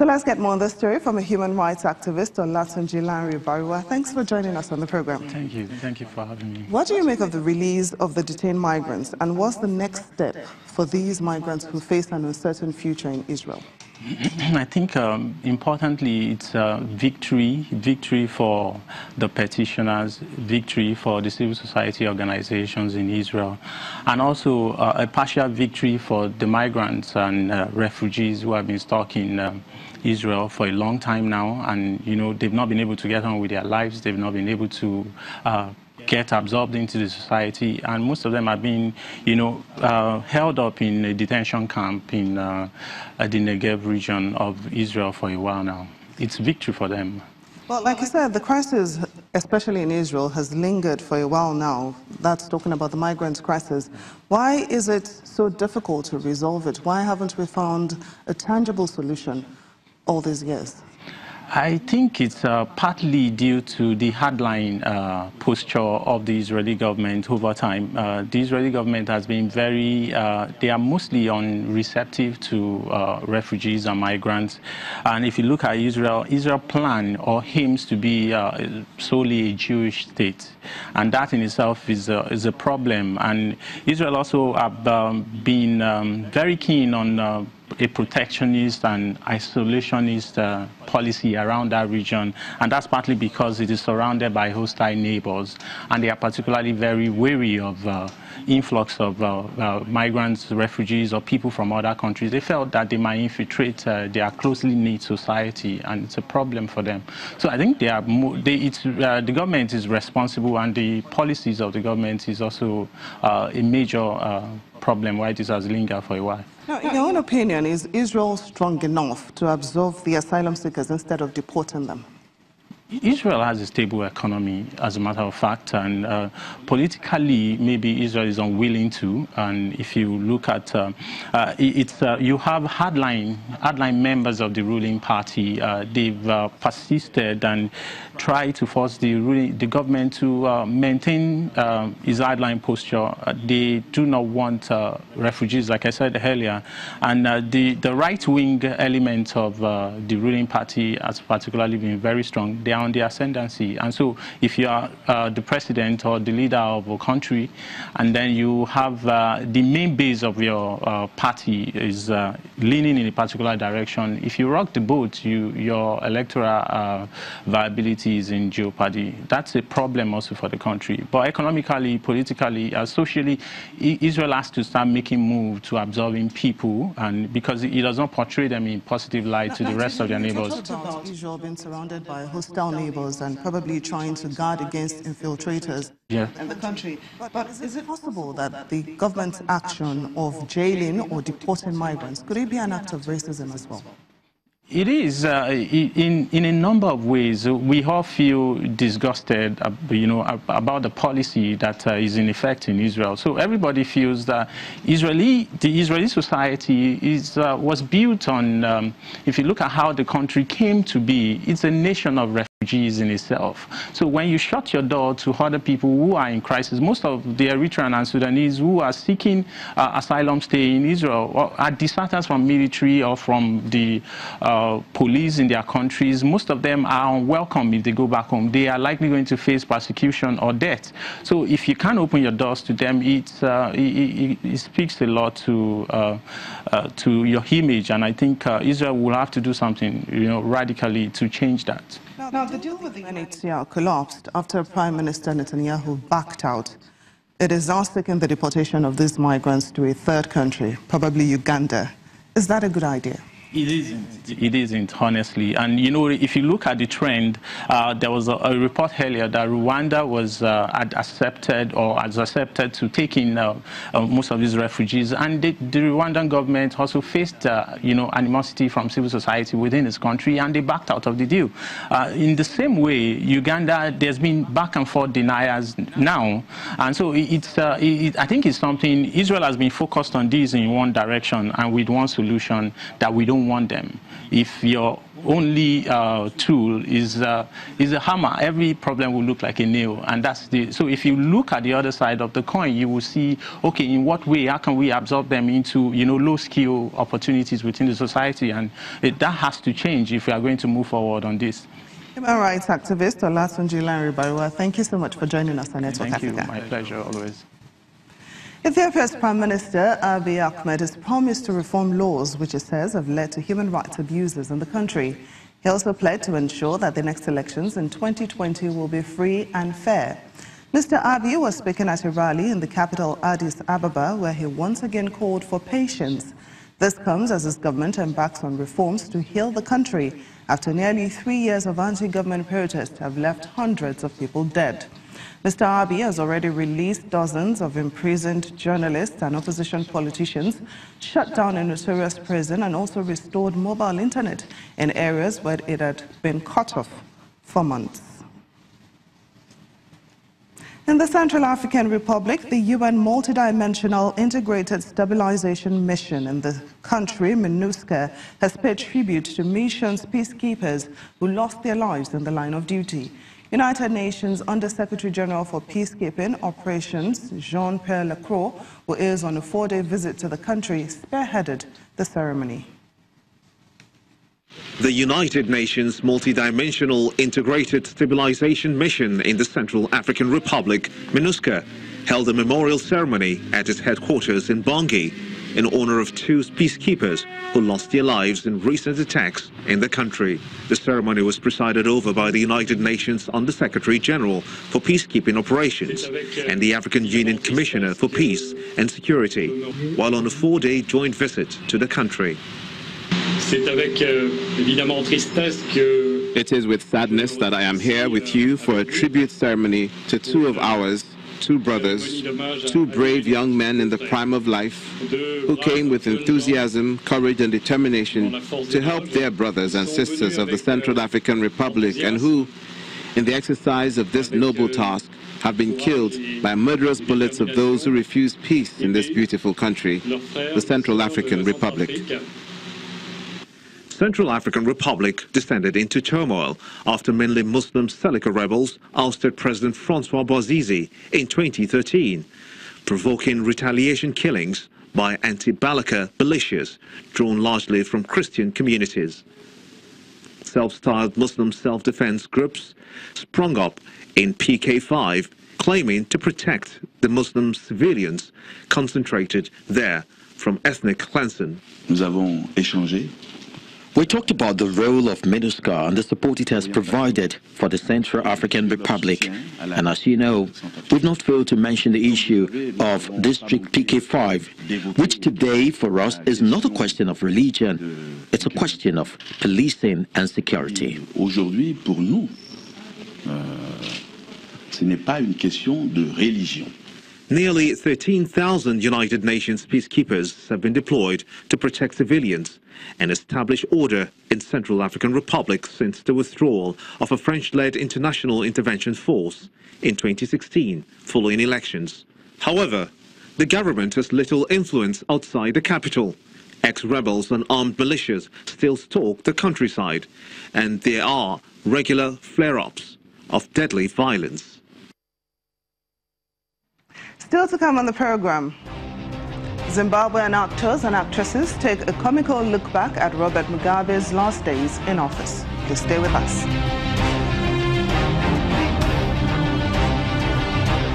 So let's get more on this story from a human rights activist, Olatunji Lanre-Bariwa. Thanks for joining us on the program. Thank you. Thank you for having me. What do you make of the release of the detained migrants, and what's the next step for these migrants who face an uncertain future in Israel? I think, importantly, it's victory for the petitioners, victory for the civil society organizations in Israel, and also a partial victory for the migrants and refugees who have been stuck in Israel for a long time now, and they've not been able to get on with their lives. They've not been able to get absorbed into the society, and most of them are being, held up in a detention camp in the Negev region of Israel for a while now. It's victory for them. Well, like you said, the crisis, especially in Israel, has lingered for a while now. That's talking about the migrants' crisis. Why is it so difficult to resolve it? Why haven't we found a tangible solution all these years? I think it's partly due to the hardline posture of the Israeli government over time. The Israeli government has been they are mostly unreceptive to refugees and migrants. And if you look at Israel plan or aims to be solely a Jewish state. And that in itself is a problem. And Israel also have been very keen on a protectionist and isolationist policy around that region, and that's partly because it is surrounded by hostile neighbors, and they are particularly very wary of influx of migrants, refugees, or people from other countries. They felt that they might infiltrate their closely knit society, and it's a problem for them. So I think the government is responsible, and the policies of the government is also a major problem why this has lingered for a while. Now, in your own opinion, is Israel strong enough to absorb the asylum seekers instead of deporting them? Israel has a stable economy, as a matter of fact, and politically, maybe Israel is unwilling to. And if you look at you have hardline members of the ruling party. They've persisted and tried to force the government to maintain its hardline posture. They do not want refugees, like I said earlier, and the right-wing element of the ruling party has particularly been very strong. They are on the ascendancy, and so if you are the president or the leader of a country, and then you have the main base of your party is leaning in a particular direction, if you rock the boat, your electoral viability is in jeopardy. That's a problem also for the country. But economically, politically, socially, Israel has to start making moves to absorbing people, and because it does not portray them in positive light to the rest of their neighbors. You talked about Israel being surrounded by hostile neighbors and probably trying to guard against infiltrators in the country. But is it possible that the government's action of jailing or deporting migrants, could it be an act of racism as well? It is in a number of ways. We all feel disgusted, about the policy that is in effect in Israel. So everybody feels that the Israeli society was built on. If you look at how the country came to be, it's a nation of refugees in itself. So when you shut your door to other people who are in crisis, most of the Eritrean and Sudanese who are seeking asylum stay in Israel are deserters from military or from the police in their countries. Most of them are unwelcome if they go back home. They are likely going to face persecution or death. So if you can't open your doors to them, it speaks a lot to your image. And I think Israel will have to do something, radically to change that. Now, the deal with the UNHCR collapsed after Prime Minister Netanyahu backed out. It is now seeking the deportation of these migrants to a third country, probably Uganda. Is that a good idea? It isn't. It isn't, honestly. And, if you look at the trend, there was a report earlier that Rwanda had accepted to take in most of these refugees. And the Rwandan government also faced, animosity from civil society within its country, and they backed out of the deal. In the same way, Uganda, there's been back and forth deniers now. And so I think it's something, Israel has been focused on this in one direction and with one solution, that we don't want them. If your only tool is a hammer. Every problem will look like a nail, and so if you look at the other side of the coin, you will see, okay, in what way, how can we absorb them into, low-skill opportunities within the society, and that has to change if we are going to move forward on this. Human rights activist Olatunji Lanre-Bariwa, thank you so much for joining us on Network Africa. Thank you, my pleasure, always. Ethiopia's Prime Minister Abiy Ahmed has promised to reform laws which he says have led to human rights abuses in the country. He also pledged to ensure that the next elections in 2020 will be free and fair. Mr. Abiy was speaking at a rally in the capital Addis Ababa, where he once again called for patience. This comes as his government embarks on reforms to heal the country after nearly 3 years of anti-government protests have left hundreds of people dead. Mr. Abiy has already released dozens of imprisoned journalists and opposition politicians, shut down a notorious prison, and also restored mobile internet in areas where it had been cut off for months. In the Central African Republic, the UN Multidimensional Integrated Stabilization Mission in the country, MINUSCA, has paid tribute to mission's peacekeepers who lost their lives in the line of duty. United Nations Under-Secretary General for Peacekeeping Operations, Jean-Pierre Lacroix, who is on a 4-day visit to the country, spearheaded the ceremony. The United Nations Multidimensional Integrated Stabilization Mission in the Central African Republic, MINUSCA, held a memorial ceremony at its headquarters in Bangui in honor of 2 peacekeepers who lost their lives in recent attacks in the country. The ceremony was presided over by the United Nations Under-Secretary General for Peacekeeping Operations and the African Union Commissioner for Peace and Security, while on a 4-day joint visit to the country. It is with sadness that I am here with you for a tribute ceremony to 2 of ours, 2 brothers, 2 brave young men in the prime of life who came with enthusiasm, courage and determination to help their brothers and sisters of the Central African Republic, and who, in the exercise of this noble task, have been killed by murderous bullets of those who refuse peace in this beautiful country, the Central African Republic. Central African Republic descended into turmoil after mainly Muslim Seleka rebels ousted President Francois Bozize in 2013, provoking retaliation killings by anti-Balaka militias drawn largely from Christian communities. Self-styled Muslim self-defense groups sprung up in PK5, claiming to protect the Muslim civilians concentrated there from ethnic cleansing. Nous avons échangé. We talked about the role of MINUSCA and the support it has provided for the Central African Republic. And as you know, we've not failed to mention the issue of District PK5, which today for us is not a question of religion, it's a question of policing and security. Aujourd'hui, pour nous, ce n'est pas une question de religion. Nearly 13,000 United Nations peacekeepers have been deployed to protect civilians and establish order in Central African Republic since the withdrawal of a French-led international intervention force in 2016 following elections. However, the government has little influence outside the capital. Ex-rebels and armed militias still stalk the countryside, and there are regular flare-ups of deadly violence. Still to come on the program, Zimbabwean actors and actresses take a comical look back at Robert Mugabe's last days in office. Please stay with us.